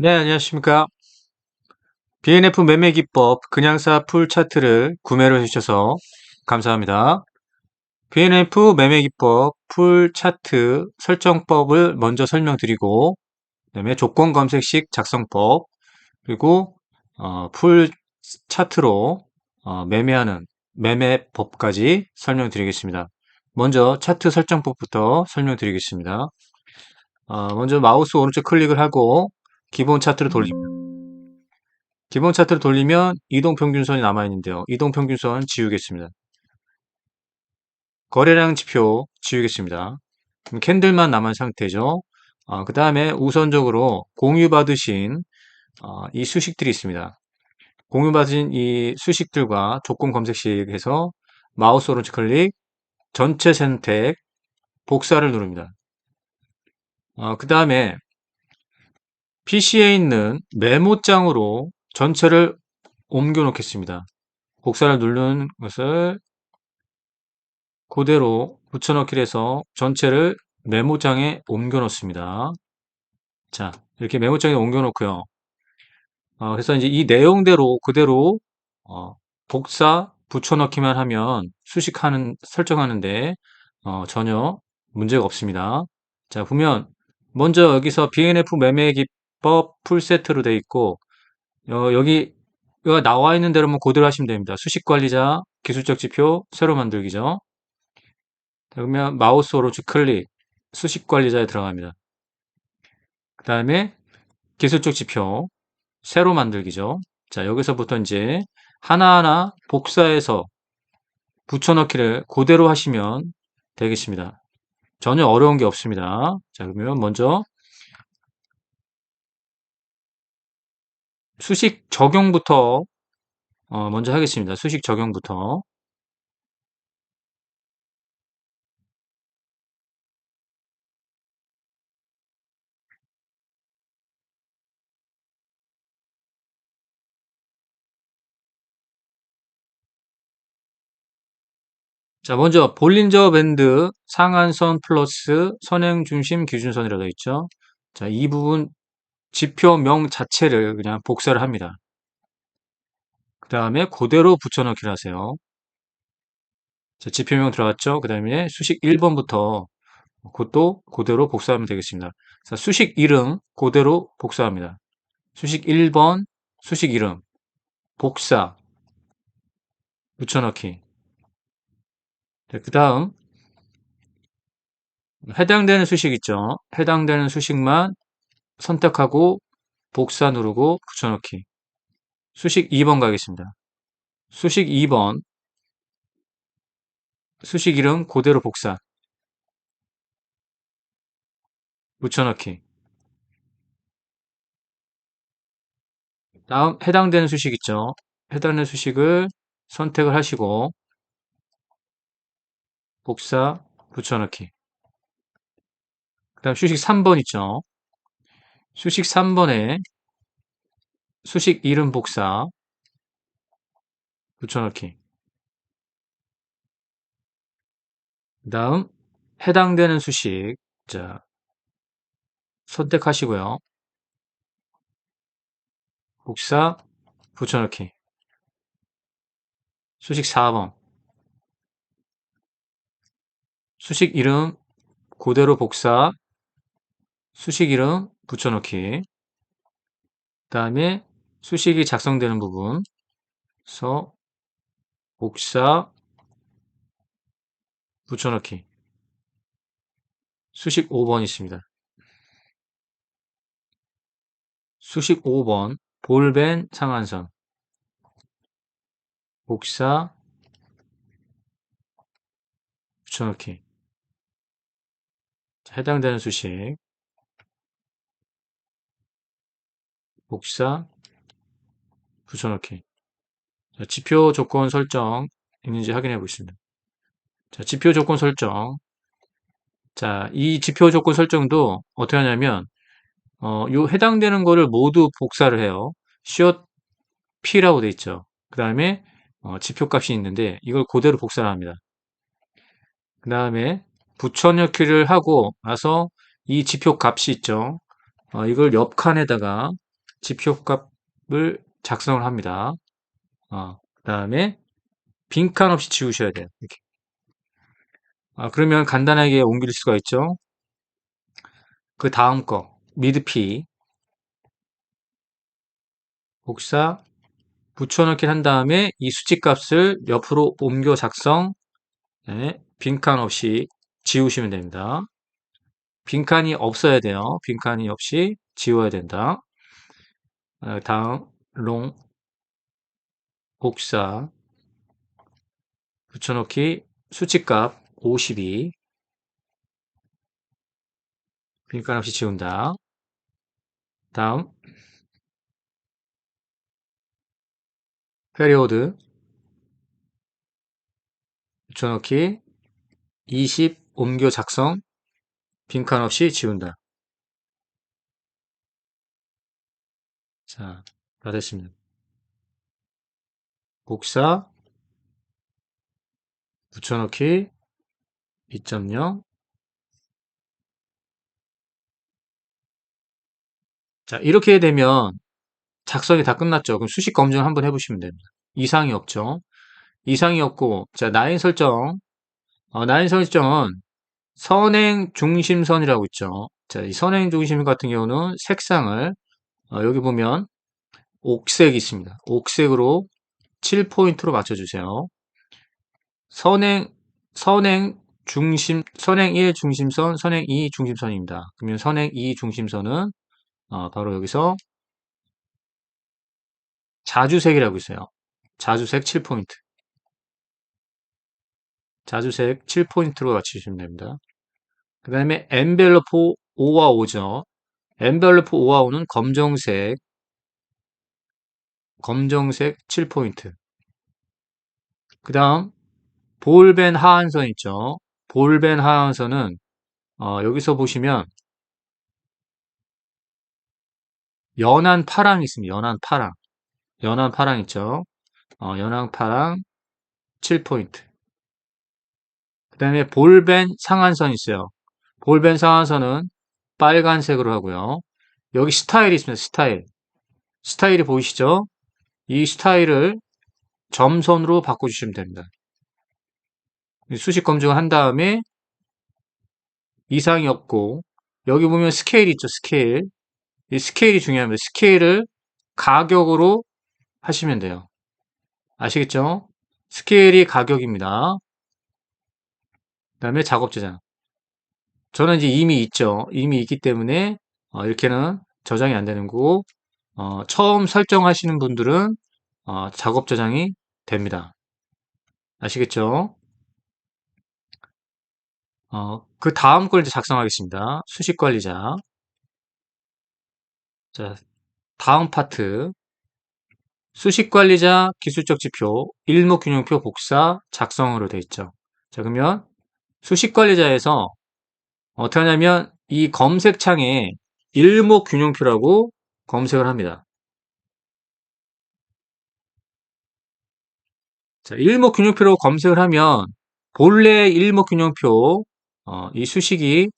네, 안녕하십니까. BNF 매매 기법 그냥사 풀 차트를 구매를 해주셔서 감사합니다. BNF 매매 기법 풀 차트 설정법을 먼저 설명드리고, 그다음에 조건 검색식 작성법, 그리고 풀 차트로 매매하는 매매법까지 설명드리겠습니다. 먼저 차트 설정법부터 설명드리겠습니다. 먼저 마우스 오른쪽 클릭을 하고 기본 차트를 돌립니다. 기본 차트를 돌리면 이동평균선이 남아있는데요. 이동평균선 지우겠습니다. 거래량 지표 지우겠습니다. 그럼 캔들만 남은 상태죠. 그 다음에 우선적으로 공유받으신 이 수식들이 있습니다. 공유받으신 이 수식들과 조건 검색식에서 마우스 오른쪽 클릭, 전체 선택, 복사를 누릅니다. 그 다음에 PC에 있는 메모장으로 전체를 옮겨 놓겠습니다. 복사를 누르는 것을 그대로 붙여넣기를 해서 전체를 메모장에 옮겨 놓습니다. 자, 이렇게 메모장에 옮겨 놓고요. 그래서 이제 이 내용대로 그대로 복사 붙여넣기만 하면 설정하는데 전혀 문제가 없습니다. 자, 보면 먼저 여기서 BNF 매매 기법 풀세트로 되어 있고 여기가 나와 있는 대로만 그대로 하시면 됩니다. 수식 관리자, 기술적 지표, 새로 만들기죠. 그러면 마우스 오른쪽 클릭, 수식 관리자에 들어갑니다. 그 다음에 기술적 지표, 새로 만들기죠. 자, 여기서부터 이제 하나하나 복사해서 붙여넣기를 그대로 하시면 되겠습니다. 전혀 어려운 게 없습니다. 자, 그러면 먼저 수식 적용부터 먼저 하겠습니다. 수식 적용부터. 자, 먼저 볼린저 밴드 상한선 플러스 선행 중심 기준선이라고 되어 있죠. 자, 이 부분 지표명 자체를 그냥 복사를 합니다. 그 다음에 그대로 붙여넣기를 하세요. 자, 지표명 들어갔죠? 그 다음에 수식 1번부터 그것도 그대로 복사하면 되겠습니다. 자, 수식 이름 그대로 복사합니다. 수식 1번, 수식 이름, 복사, 붙여넣기. 그 다음 해당되는 수식 있죠? 해당되는 수식만 선택하고 복사 누르고 붙여넣기. 수식 2번 가겠습니다. 수식 2번, 수식 이름 그대로 복사, 붙여넣기. 다음 해당되는 수식 있죠? 해당되는 수식을 선택을 하시고 복사, 붙여넣기. 그 다음 수식 3번 있죠? 수식 3번에 수식 이름 복사, 붙여넣기. 그 다음 해당되는 수식 자 선택하시고요. 복사, 붙여넣기. 수식 4번 수식 이름 그대로 복사, 수식 이름 붙여넣기. 그 다음에 수식이 작성되는 부분에서 복사, 붙여넣기. 수식 5번 있습니다. 수식 5번 볼벤 상한선 복사, 붙여넣기. 해당되는 수식 복사, 붙여넣기. 자, 지표 조건 설정 있는지 확인해 보겠습니다. 자, 지표 조건 설정. 자, 이 지표 조건 설정도 어떻게 하냐면, 요 해당되는 거를 모두 복사를 해요. 쉬어 P라고 돼 있죠. 그 다음에, 지표 값이 있는데, 이걸 그대로 복사를 합니다. 그 다음에, 붙여넣기를 하고 나서 이 지표 값이 있죠. 이걸 옆 칸에다가 지표값을 작성을 합니다. 그 다음에 빈칸 없이 지우셔야 돼요. 이렇게. 그러면 간단하게 옮길 수가 있죠. 그 다음 거, 미드피, 복사, 붙여넣기 한 다음에 이 수치값을 옆으로 옮겨 작성, 네, 빈칸 없이 지우시면 됩니다. 빈칸이 없어야 돼요. 빈칸이 없이 지워야 된다. 다음, 롱, 복사, 붙여넣기, 수치값 52, 빈칸 없이 지운다. 다음, 페리오드, 붙여넣기, 20, 옮겨 작성, 빈칸 없이 지운다. 자, 다 됐습니다. 복사, 붙여넣기, 2.0. 자, 이렇게 되면 작성이 다 끝났죠. 그럼 수식 검증을 한번 해보시면 됩니다. 이상이 없죠. 이상이 없고, 자, 라인 설정. 라인 설정은 선행 중심선이라고 있죠. 자, 이 선행 중심 같은 경우는 색상을, 여기 보면 옥색이 있습니다. 옥색으로 7포인트로 맞춰주세요. 선행, 선행 1 중심선, 선행 2 중심선입니다. 그러면 선행 2 중심선은, 바로 여기서 자주색이라고 있어요. 자주색 7포인트. 자주색 7포인트로 맞추시면 됩니다. 그 다음에 엔벨로프 5와 5죠. 엔벨로프 5와 5는 검정색 7포인트. 그 다음, 볼벤 하한선 있죠. 볼벤 하한선은, 여기서 보시면, 연한 파랑 있습니다. 연한 파랑. 연한 파랑 있죠. 연한 파랑 7포인트. 그 다음에 볼벤 상한선 있어요. 볼벤 상한선은 빨간색으로 하고요. 여기 스타일이 있습니다. 스타일. 스타일이 보이시죠? 이 스타일을 점선으로 바꿔주시면 됩니다. 수식 검증을 한 다음에 이상이 없고, 여기 보면 스케일 있죠, 스케일. 이 스케일이 중요합니다. 스케일을 가격으로 하시면 돼요. 아시겠죠? 스케일이 가격입니다. 그 다음에 작업 저장. 저는 이제 이미 있죠. 이미 있기 때문에 이렇게는 저장이 안 되는 거고, 처음 설정하시는 분들은 작업 저장이 됩니다. 아시겠죠? 그 다음 걸 이제 작성하겠습니다. 수식 관리자. 자, 다음 파트. 수식 관리자 기술적 지표, 일목균형표 복사 작성으로 되어 있죠. 자, 그러면 수식 관리자에서 어떻게 하냐면 이 검색창에 일목균형표라고 검색을 합니다. 자, 일목균형표로 검색을 하면 본래 일목균형표 이 수식이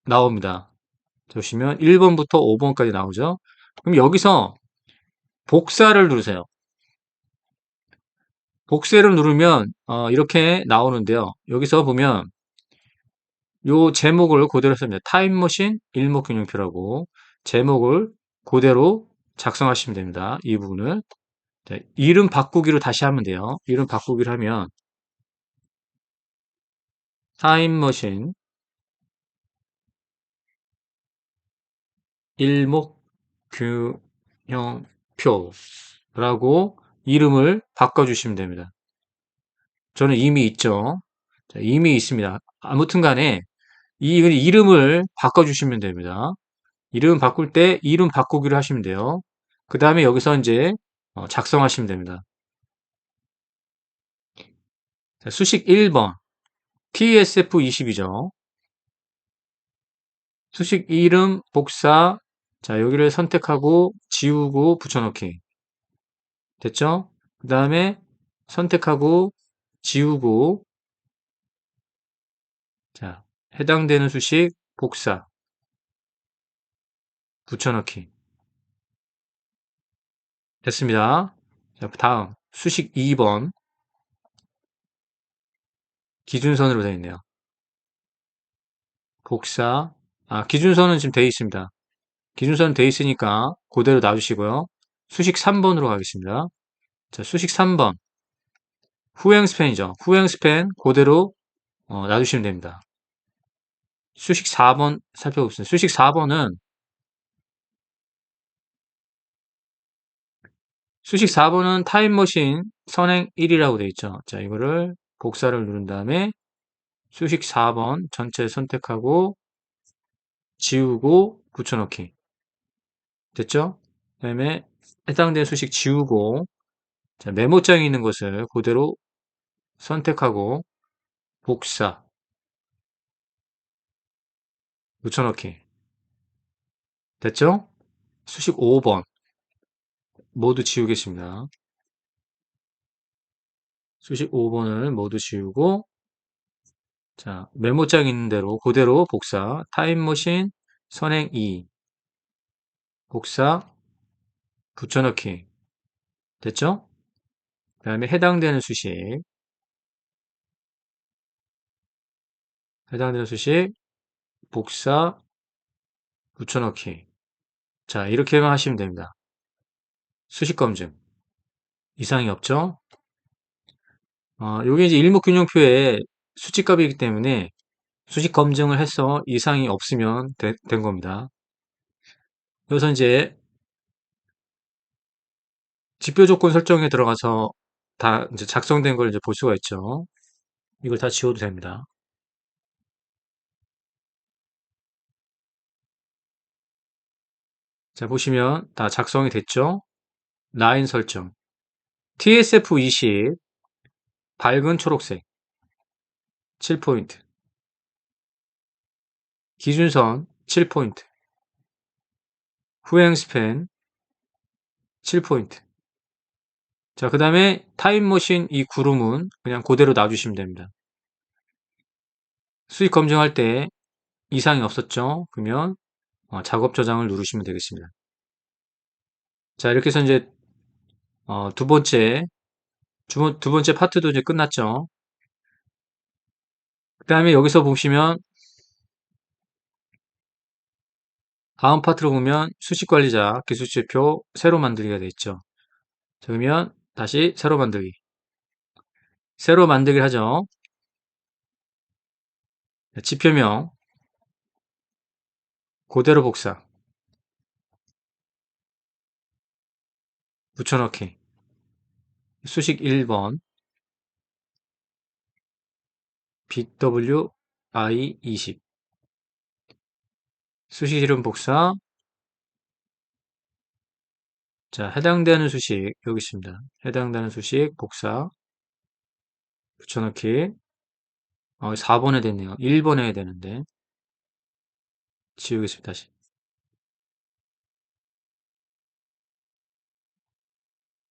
나옵니다. 보시면 1번부터 5번까지 나오죠. 그럼 여기서 복사를 누르세요. 복사를 누르면 이렇게 나오는데요. 여기서 보면 요 제목을 그대로 씁니다. 타임머신 일목균형표라고 제목을 그대로 작성하시면 됩니다. 이 부분을. 자, 이름 바꾸기로 다시 하면 돼요. 이름 바꾸기를 하면 타임머신 일목균형표라고 이름을 바꿔주시면 됩니다. 저는 이미 있죠. 자, 이미 있습니다. 아무튼 간에 이 이름을 바꿔주시면 됩니다. 이름 바꿀 때 이름 바꾸기를 하시면 돼요. 그 다음에 여기서 이제 작성하시면 됩니다. 자, 수식 1번 TSF20이죠. 수식 이름 복사. 자, 여기를 선택하고 지우고 붙여넣기. 됐죠? 그 다음에 선택하고 지우고, 자, 해당되는 수식 복사 붙여넣기. 됐습니다. 자, 다음 수식 2번 기준선으로 되어 있네요. 복사. 기준선은 지금 되어 있습니다. 기준선 되어 있으니까 그대로 놔주시고요. 수식 3번으로 가겠습니다. 자, 수식 3번 후행 스팬이죠. 후행 스팬 그대로 놔두시면 됩니다. 수식 4번 살펴보겠습니다. 수식 4번은 타임머신 선행 1이라고 되어 있죠. 자, 이거를 복사를 누른 다음에 수식 4번 전체 선택하고 지우고 붙여넣기. 됐죠? 그 다음에 해당된 수식 지우고 자, 메모장에 있는 것을 그대로 선택하고 복사, 붙여넣기. 됐죠? 수식 5번 모두 지우겠습니다. 수식 5번을 모두 지우고 자, 메모장에 있는 대로 그대로 복사, 타임머신 선행 2, 복사, 붙여넣기. 됐죠? 그 다음에 해당되는 수식, 복사, 붙여넣기. 자, 이렇게만 하시면 됩니다. 수식 검증. 이상이 없죠? 요게 이제 일목균형표의 수치값이기 때문에 수식 검증을 해서 이상이 없으면 된 겁니다. 여기서 이제 지표 조건 설정에 들어가서 다 이제 작성된 걸 이제 볼 수가 있죠. 이걸 다 지워도 됩니다. 자, 보시면 다 작성이 됐죠? 라인 설정. TSF20 밝은 초록색 7포인트. 기준선 7포인트. 후행 스팬 7포인트. 자, 그 다음에 타임머신 이 구름은 그냥 그대로 놔주시면 됩니다. 수익 검증할 때 이상이 없었죠? 그러면 작업 저장을 누르시면 되겠습니다. 자, 이렇게 해서 이제 두 번째 두 번째 파트도 이제 끝났죠? 그 다음에 여기서 보시면 다음 파트로 보면 수식관리자 기술지표 새로 만들기가 되어 있죠. 자, 그러면 다시 새로 만들기. 새로 만들기를 하죠. 지표명 그대로 복사 붙여넣기 수식 1번 BWI20 수식 이름 복사 자 해당되는 수식 여기 있습니다. 해당되는 수식 복사 붙여넣기 4번에 됐네요. 1번에 해야 되는데 지우겠습니다. 다시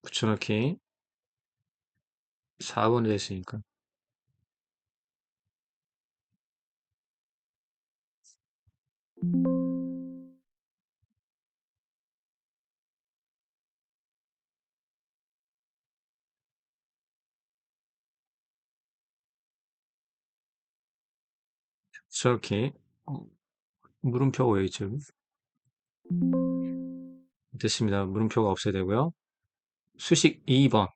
붙여넣기 4번에 됐으니까 붙여넣기 물음표가 왜 있죠? 됐습니다. 물음표가 없어야 되고요. 수식 2번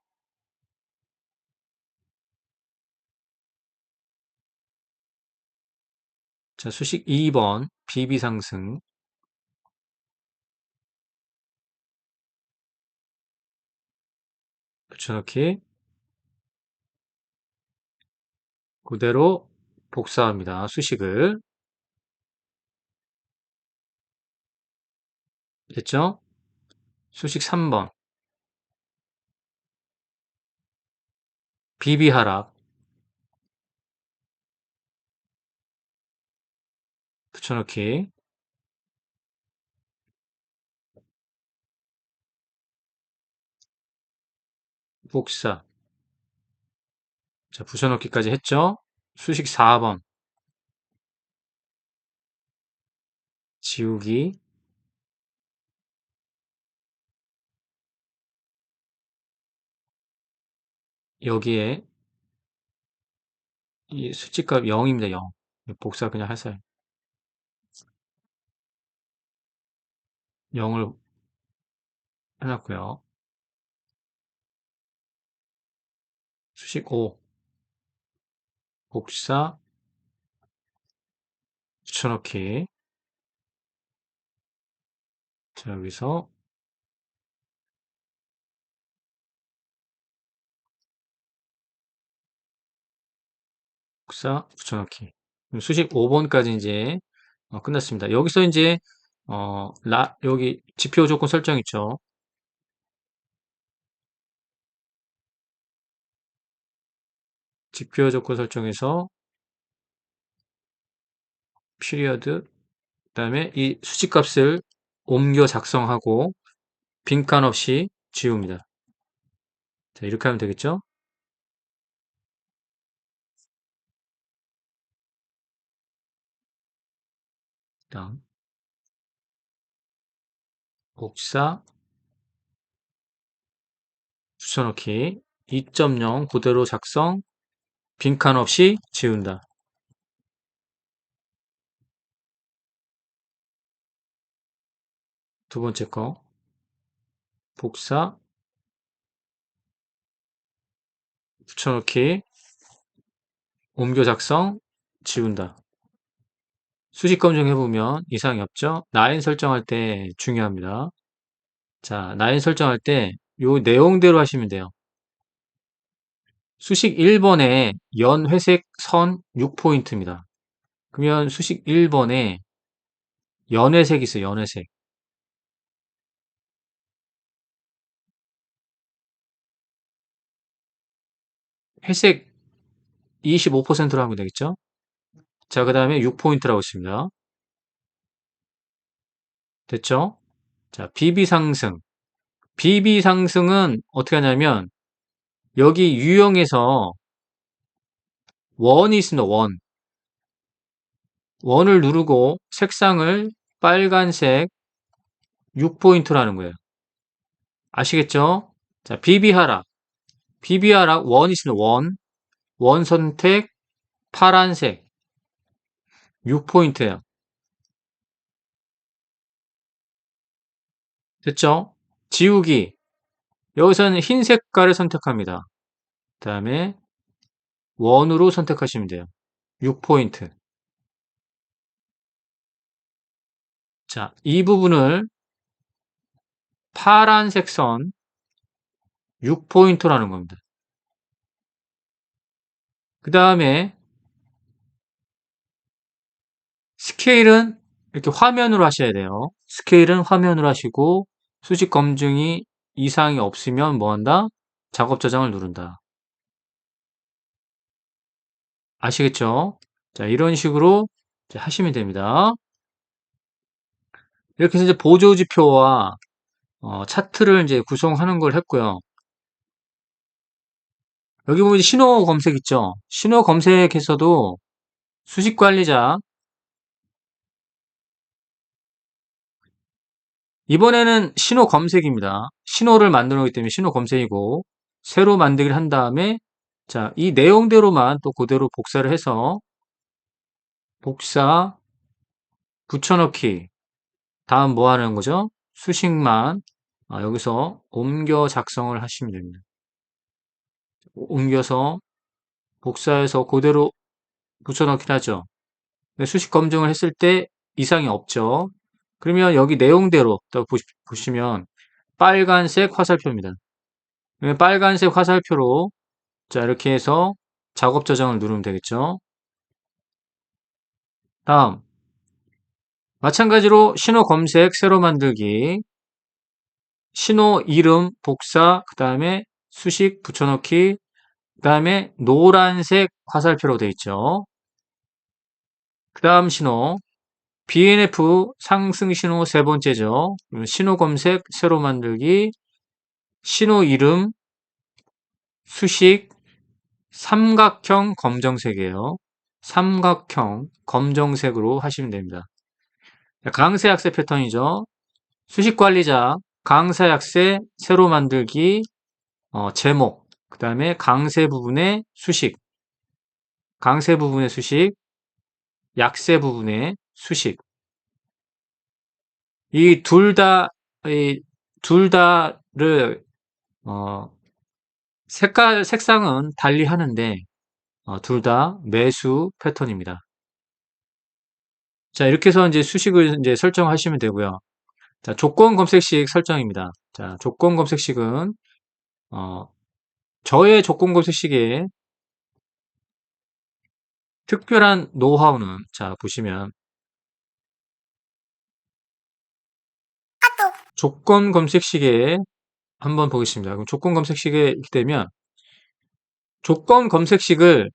자 수식 2번 비비상승 붙여넣기 그대로 복사합니다. 수식을 됐죠? 수식 3번 비비하락 붙여넣기 복사 자 붙여넣기까지 했죠? 수식 4번 지우기 여기에 이 수치값 0입니다. 0. 복사 그냥 하세요. 0을 해놨고요. 수식 5. 복사 붙여넣기. 자, 여기서 복사 붙여넣기. 수식 5번까지 이제 끝났습니다. 여기서 이제 여기 지표 조건 설정 있죠. 지표 조건 설정에서 피리어드 그다음에 이 수식값을 옮겨 작성하고 빈칸 없이 지웁니다. 자, 이렇게 하면 되겠죠? 다음 복사 붙여넣기 2.0 그대로 작성 빈칸 없이 지운다. 두 번째 거 복사 붙여넣기 옮겨 작성 지운다. 수식 검증해보면 이상이 없죠? 라인 설정할 때 중요합니다. 자, 라인 설정할 때 요 내용대로 하시면 돼요. 수식 1번에 연 회색 선 6포인트입니다. 그러면 수식 1번에 연회색 있어요. 연회색. 회색 25%로 하면 되겠죠? 자, 그 다음에 6포인트라고 있습니다. 됐죠? 자, BB 상승. BB 상승은 어떻게 하냐면 여기 유형에서 원이 있습니다. 원. 원을 누르고 색상을 빨간색 6포인트로 하는 거예요. 아시겠죠? 자, BB 하락. BB 하락 원 있습니다. 원. 원 선택 파란색 6포인트예요. 됐죠? 지우기. 여기서는 흰 색깔을 선택합니다. 그 다음에 원으로 선택하시면 돼요. 6포인트. 자, 이 부분을 파란색 선 6포인트라는 겁니다. 그 다음에 스케일은 이렇게 화면으로 하셔야 돼요. 스케일은 화면으로 하시고 수직 검증이 이상이 없으면 뭐 한다? 작업 저장을 누른다. 아시겠죠? 자, 이런 식으로 이제 하시면 됩니다. 이렇게 해서 이제 보조지표와 차트를 이제 구성하는 걸 했고요. 여기 보면 신호 검색 있죠? 신호 검색에서도 수식 관리자 이번에는 신호 검색입니다. 신호를 만들어 놓기 때문에 신호 검색이고 새로 만들기를 한 다음에 자, 이 내용대로만 또 그대로 복사를 해서 복사 붙여넣기 다음 뭐 하는 거죠? 수식만 여기서 옮겨 작성을 하시면 됩니다. 옮겨서 복사해서 그대로 붙여넣긴 하죠. 수식 검증을 했을 때 이상이 없죠. 그러면 여기 내용대로 또 보시면 빨간색 화살표입니다. 빨간색 화살표로 자 이렇게 해서 작업 저장을 누르면 되겠죠. 다음 마찬가지로 신호 검색 새로 만들기 신호 이름 복사 그 다음에 수식 붙여넣기 그 다음에 노란색 화살표로 되어 있죠. 그 다음 신호 BNF 상승 신호 세 번째죠. 신호 검색 새로 만들기 신호 이름 수식 삼각형 검정색이에요. 삼각형 검정색으로 하시면 됩니다. 강세 약세 패턴이죠. 수식 관리자 강세 약세 새로 만들기 제목 그 다음에 강세 부분의 수식, 강세 부분의 수식, 약세 부분의 수식. 이 둘 다를, 어, 색상은 달리 하는데, 둘 다 매수 패턴입니다. 자, 이렇게 해서 이제 수식을 이제 설정하시면 되고요. 자, 조건 검색식 설정입니다. 자, 조건 검색식은, 어, 저의 조건 검색식에 특별한 노하우는, 자, 보시면, 조건 검색식에 한번 보겠습니다. 그럼 조건 검색식에 있게 되면, 조건 검색식을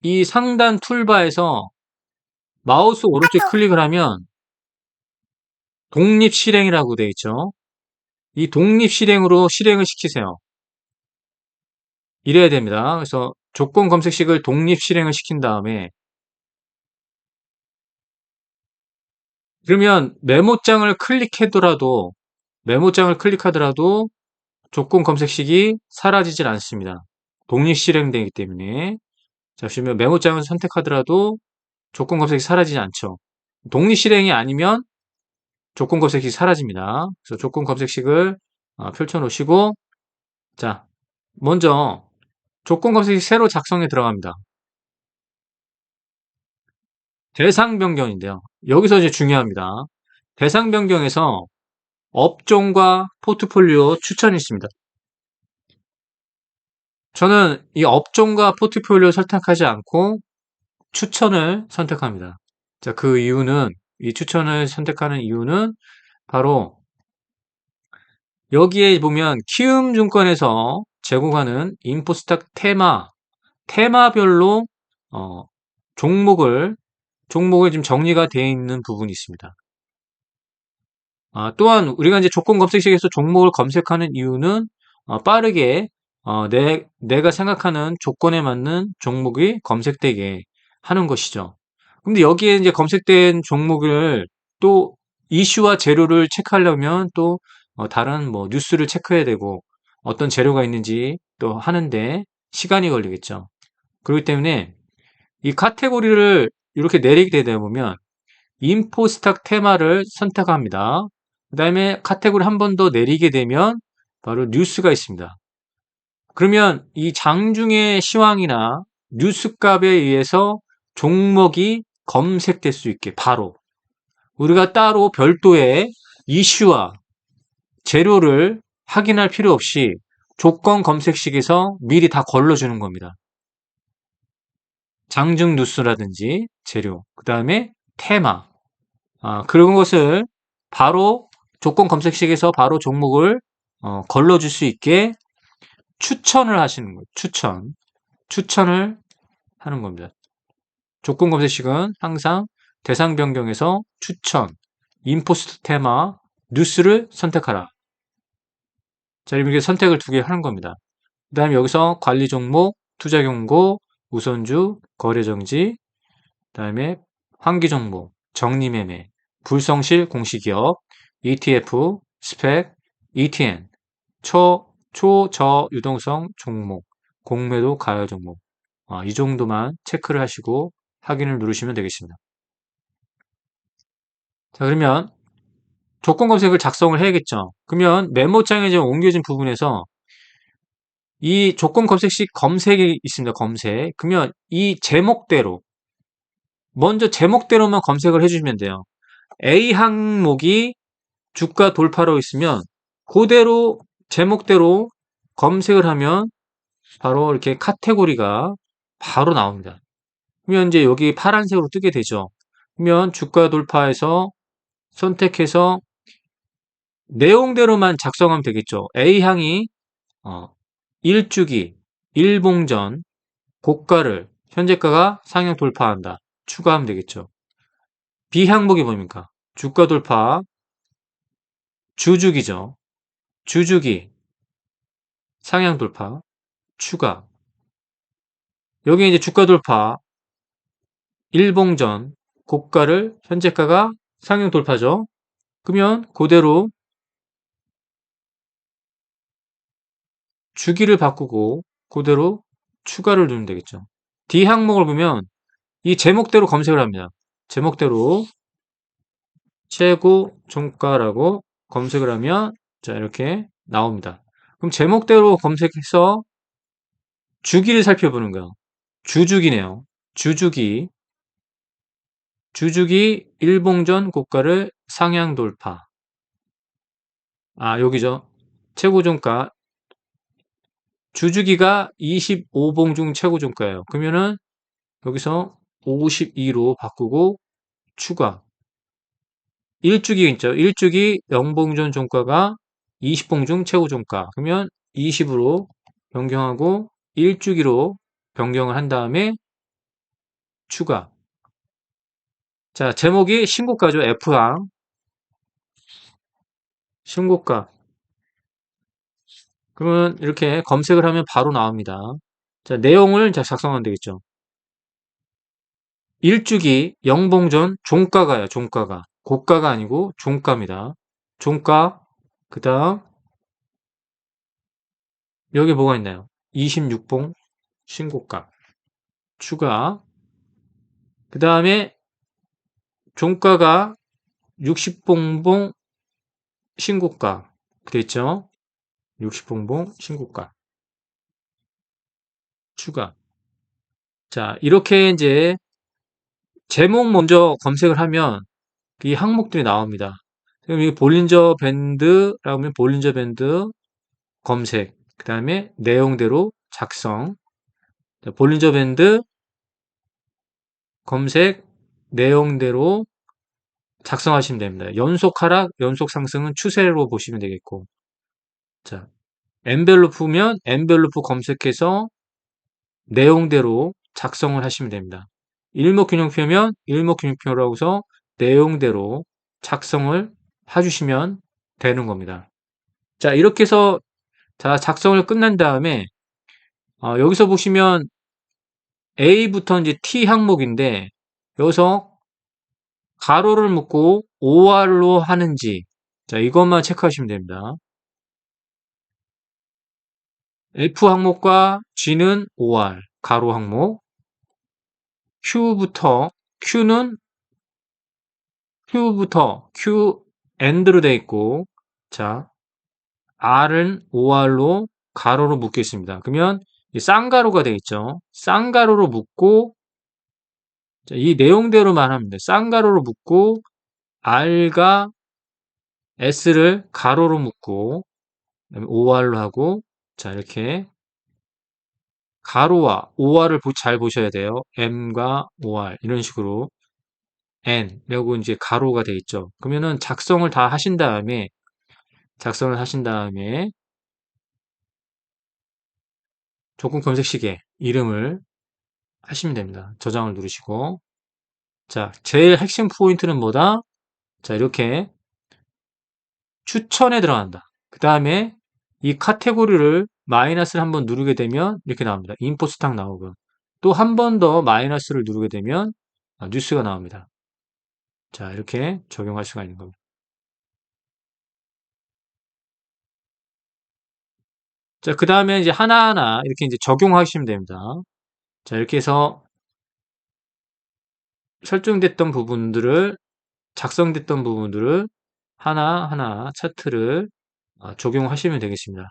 이 상단 툴바에서 마우스 오른쪽 클릭을 하면 독립 실행이라고 되어 있죠. 이 독립 실행으로 실행을 시키세요. 이래야 됩니다. 그래서 조건 검색식을 독립 실행을 시킨 다음에 그러면 메모장을 클릭하더라도 조건 검색식이 사라지질 않습니다. 독립 실행되기 때문에. 자, 보시면 메모장을 선택하더라도 조건 검색이 사라지지 않죠. 독립 실행이 아니면 조건 검색이 사라집니다. 그래서 조건 검색식을 펼쳐 놓으시고, 자, 먼저 조건 검색이 새로 작성에 들어갑니다. 대상 변경인데요. 여기서 이제 중요합니다. 대상 변경에서 업종과 포트폴리오 추천이 있습니다. 저는 이 업종과 포트폴리오 선택하지 않고 추천을 선택합니다. 자, 그 이유는, 이 추천을 선택하는 이유는 바로 여기에 보면 키움증권에서 제공하는 인포스탁 테마별로 어, 종목을 지금 정리가 되어 있는 부분이 있습니다. 또한 우리가 이제 조건 검색식에서 종목을 검색하는 이유는 빠르게 내가 생각하는 조건에 맞는 종목이 검색되게 하는 것이죠. 근데 여기에 이제 검색된 종목을 또 이슈와 재료를 체크하려면 또 다른 뭐 뉴스를 체크해야 되고 어떤 재료가 있는지 또 하는데 시간이 걸리겠죠. 그렇기 때문에 이 카테고리를 이렇게 내리게 되다 보면 인포스탁 테마를 선택합니다. 그 다음에 카테고리 한 번 더 내리게 되면 바로 뉴스가 있습니다. 그러면 이 장중의 시황이나 뉴스값에 의해서 종목이 검색될 수 있게 바로 우리가 따로 별도의 이슈와 재료를 확인할 필요 없이 조건 검색식에서 미리 다 걸러주는 겁니다. 장중 뉴스라든지 재료, 그 다음에 테마, 그런 것을 바로 조건 검색식에서 바로 종목을 걸러줄 수 있게 추천을 하시는 거예요. 추천을 하는 겁니다. 조건 검색식은 항상 대상 변경에서 추천, 인포스트 테마, 뉴스를 선택하라. 자, 이렇게 선택을 두 개 하는 겁니다. 그 다음에 여기서 관리 종목, 투자 경고, 우선주, 거래 정지, 그 다음에 환기 종목, 정리 매매, 불성실 공시기업, ETF, 스펙, ETN, 초저유동성 종목, 공매도 가열 종목. 이 정도만 체크를 하시고 확인을 누르시면 되겠습니다. 자, 그러면 조건 검색을 작성을 해야겠죠. 그러면 메모장에 좀 옮겨진 부분에서 이 조건 검색식 검색이 있습니다. 검색. 그러면 이 제목대로, 먼저 제목대로만 검색을 해주시면 돼요. A 항목이 주가 돌파로 있으면 그대로 제목대로 검색을 하면 바로 이렇게 카테고리가 바로 나옵니다. 그러면 이제 여기 파란색으로 뜨게 되죠. 그러면 주가 돌파해서 선택해서 내용대로만 작성하면 되겠죠. A항이 1주기, 일봉전, 고가를 현재가가 상향 돌파한다. 추가하면 되겠죠. B항목이 뭡니까? 주가 돌파, 주주기죠. 주주기, 상향 돌파, 추가. 여기 이제 주가 돌파, 일봉전, 고가를 현재가가 상향 돌파죠. 그러면 그대로 주기를 바꾸고 그대로 추가를 누르면 되겠죠. D 항목을 보면 이 제목대로 검색을 합니다. 제목대로 최고 종가라고 검색을 하면 자 이렇게 나옵니다. 그럼 제목대로 검색해서 주기를 살펴보는 거예요. 주주기네요. 주주기. 주주기 일봉전 고가를 상향 돌파. 아, 여기죠. 최고 종가. 주주기가 25봉 중 최고 종가예요. 그러면은 여기서 52로 바꾸고 추가. 일주기 있죠. 일주기 영봉전 종가가 20봉 중 최고 종가. 그러면 20으로 변경하고 일주기로 변경을 한 다음에 추가. 자, 제목이 신고가죠. F항. 신고가. 그러면 이렇게 검색을 하면 바로 나옵니다. 자, 내용을 작성하면 되겠죠. 일주기 영봉전 종가가요. 종가가. 고가가 아니고 종가입니다. 종가. 그 다음 여기 뭐가 있나요? 26봉 신고가. 추가. 그 다음에 종가가 60봉봉 신고가. 그랬죠? 60봉봉 신고가. 추가. 자, 이렇게 이제 제목 먼저 검색을 하면 이 항목들이 나옵니다. 그럼 이 볼린저 밴드라고 하면 볼린저 밴드 검색, 그 다음에 내용대로 작성, 볼린저 밴드 검색, 내용대로 작성하시면 됩니다. 연속 하락, 연속 상승은 추세로 보시면 되겠고, 자, 엔벨로프면 엔벨로프 검색해서 내용대로 작성을 하시면 됩니다. 일목균형표면 일목균형표라고 해서 내용대로 작성을 해주시면 되는 겁니다. 자, 이렇게 해서 자, 작성을 끝난 다음에 여기서 보시면 A부터 이제 T 항목인데 여기서 가로를 묶고 OR로 하는지 자, 이것만 체크하시면 됩니다. F 항목과 G는 OR, 가로 항목. Q부터 Q end로 돼 있고 자, R은 OR로 가로로 묶겠습니다. 그러면 쌍가로가 돼 있죠. 쌍가로로 묶고 자, 이 내용대로만 하면 돼요. 쌍가로로 묶고 R과 S를 가로로 묶고 그다음에 OR로 하고 자 이렇게 가로와 OR을 잘 보셔야 돼요. M과 OR 이런 식으로 N 이라고 이제 가로가 돼 있죠. 그러면은 작성을 하신 다음에 조건 검색식에 이름을 하시면 됩니다. 저장을 누르시고 자 제일 핵심 포인트는 뭐다? 자 이렇게 추천에 들어간다. 그 다음에 이 카테고리를 마이너스를 한번 누르게 되면 이렇게 나옵니다. 인포 스탁 나오고 또 한 번 더 마이너스를 누르게 되면 뉴스가 나옵니다. 자 이렇게 적용할 수가 있는 겁니다. 자 그 다음에 이제 하나하나 이렇게 이제 적용하시면 됩니다. 자 이렇게 해서 설정됐던 부분들을 작성됐던 부분들을 하나하나 차트를 적용하시면 되겠습니다.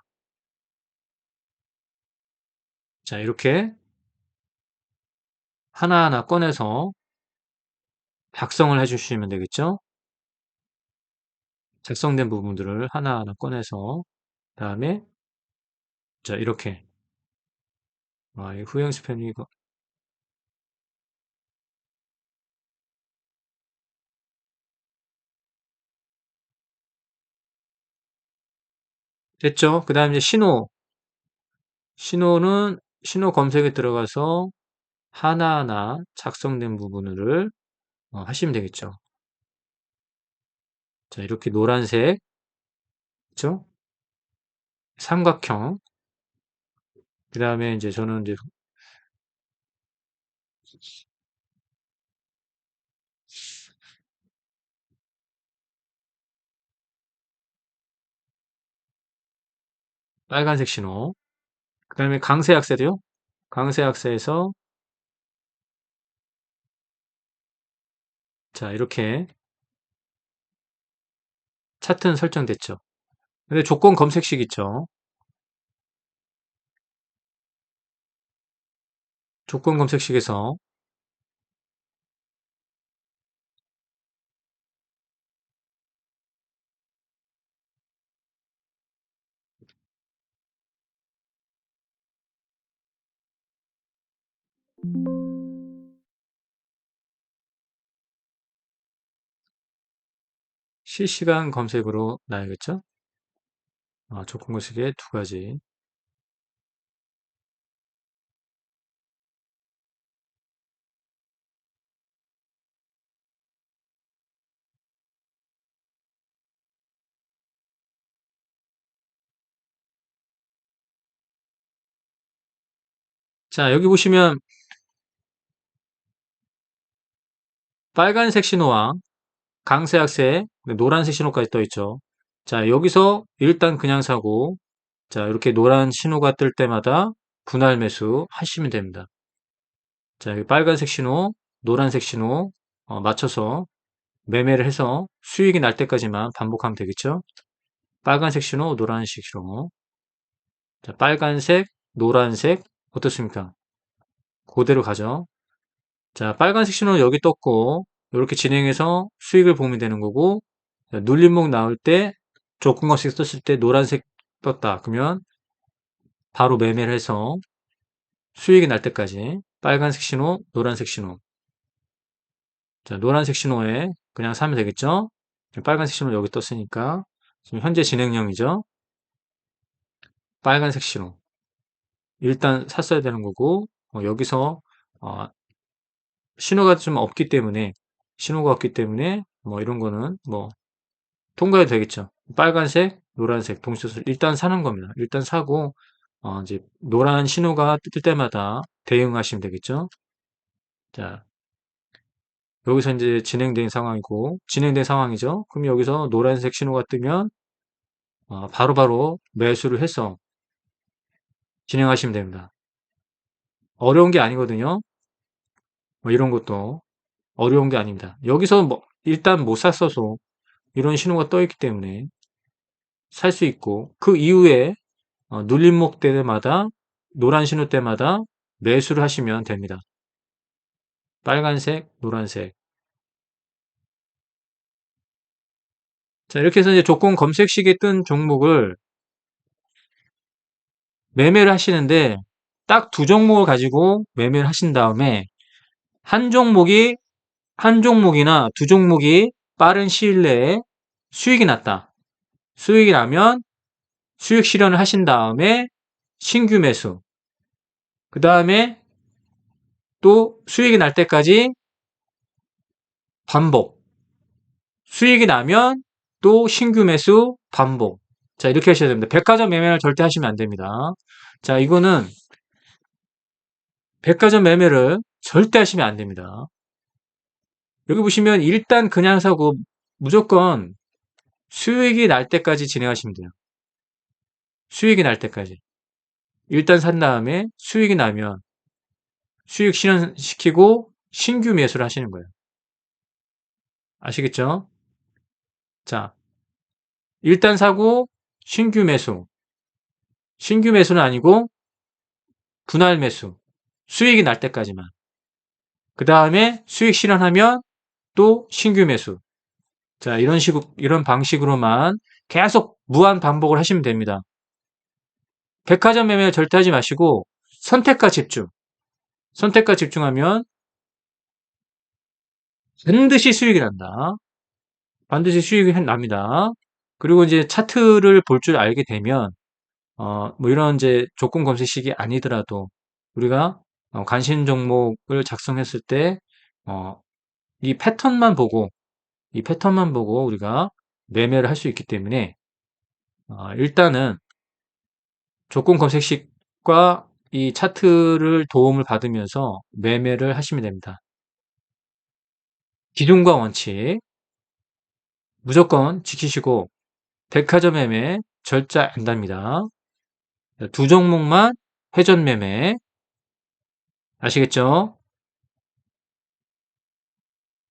자 이렇게 하나하나 꺼내서 작성을 해주시면 되겠죠. 작성된 부분들을 하나하나 꺼내서 다음에 자 이렇게 이 후행 스팸이 이거 됐죠. 그 다음에 이제 신호는 신호 검색에 들어가서 하나하나 작성된 부분을 하시면 되겠죠. 자 이렇게 노란색 그죠? 삼각형 그 다음에 이제 저는 이제 빨간색 신호 그 다음에 강세약세도요. 강세약세에서 자, 이렇게 차트는 설정됐죠. 근데 조건 검색식 있죠. 조건 검색식에서 실시간 검색으로 나야겠죠. 조건 검색에 두 가지. 자, 여기 보시면 빨간색 신호와 강세약세, 노란색 신호까지 떠 있죠. 자, 여기서 일단 그냥 사고, 자, 이렇게 노란 신호가 뜰 때마다 분할 매수 하시면 됩니다. 자, 여기 빨간색 신호, 노란색 신호 맞춰서 매매를 해서 수익이 날 때까지만 반복하면 되겠죠. 빨간색 신호, 노란색 신호. 자, 빨간색, 노란색 어떻습니까? 그대로 가죠. 자, 빨간색 신호는 여기 떴고 이렇게 진행해서 수익을 보면 되는 거고, 자, 눌림목 나올 때 조건값이 떴을 때 노란색 떴다. 그러면 바로 매매를 해서 수익이 날 때까지 빨간색 신호, 노란색 신호. 자, 노란색 신호에 그냥 사면 되겠죠? 지금 빨간색 신호 여기 떴으니까 지금 현재 진행형이죠. 빨간색 신호. 일단 샀어야 되는 거고, 여기서 어, 신호가 좀 없기 때문에 신호가 없기 때문에 뭐 이런 거는 뭐 통과해도 되겠죠. 빨간색, 노란색 동시에 일단 사는 겁니다. 일단 사고 이제 노란 신호가 뜰 때마다 대응하시면 되겠죠. 자, 여기서 이제 진행된 상황이고 진행된 상황이죠. 그럼 여기서 노란색 신호가 뜨면 바로바로 매수를 해서 진행하시면 됩니다. 어려운 게 아니거든요. 뭐 이런 것도 어려운 게 아닙니다. 여기서 뭐 일단 못 샀어도 이런 신호가 떠 있기 때문에 살 수 있고 그 이후에 눌림목 때마다 노란 신호 때마다 매수를 하시면 됩니다. 빨간색, 노란색. 자, 이렇게 해서 이제 조건 검색식에 뜬 종목을 매매를 하시는데 딱 두 종목을 가지고 매매를 하신 다음에 한 종목이 한 종목이나 두 종목이 빠른 시일 내에 수익이 났다. 수익이 나면 수익 실현을 하신 다음에 신규 매수. 그 다음에 또 수익이 날 때까지 반복. 수익이 나면 또 신규 매수 반복. 자, 이렇게 하셔야 됩니다. 백화점 매매를 절대 하시면 안 됩니다. 자, 이거는 백화점 매매를 절대 하시면 안 됩니다. 여기 보시면 일단 그냥 사고 무조건 수익이 날 때까지 진행하시면 돼요. 수익이 날 때까지. 일단 산 다음에 수익이 나면 수익 실현시키고 신규 매수를 하시는 거예요. 아시겠죠? 자, 일단 사고 신규 매수. 신규 매수는 아니고 분할 매수. 수익이 날 때까지만. 그 다음에 수익 실현하면 또 신규 매수. 자, 이런 방식으로만 계속 무한 반복을 하시면 됩니다. 백화점 매매 절대 하지 마시고 선택과 집중. 선택과 집중하면 반드시 수익이 난다. 반드시 수익이 납니다. 그리고 이제 차트를 볼 줄 알게 되면, 뭐 이런 이제 조건 검색식이 아니더라도 우리가 관심 종목을 작성했을 때, 어, 이 패턴만 보고, 이 패턴만 보고 우리가 매매를 할 수 있기 때문에, 일단은 조건 검색식과 이 차트를 도움을 받으면서 매매를 하시면 됩니다. 기준과 원칙 무조건 지키시고 백화점 매매 절대 안 답니다. 두 종목만 회전 매매. 아시겠죠?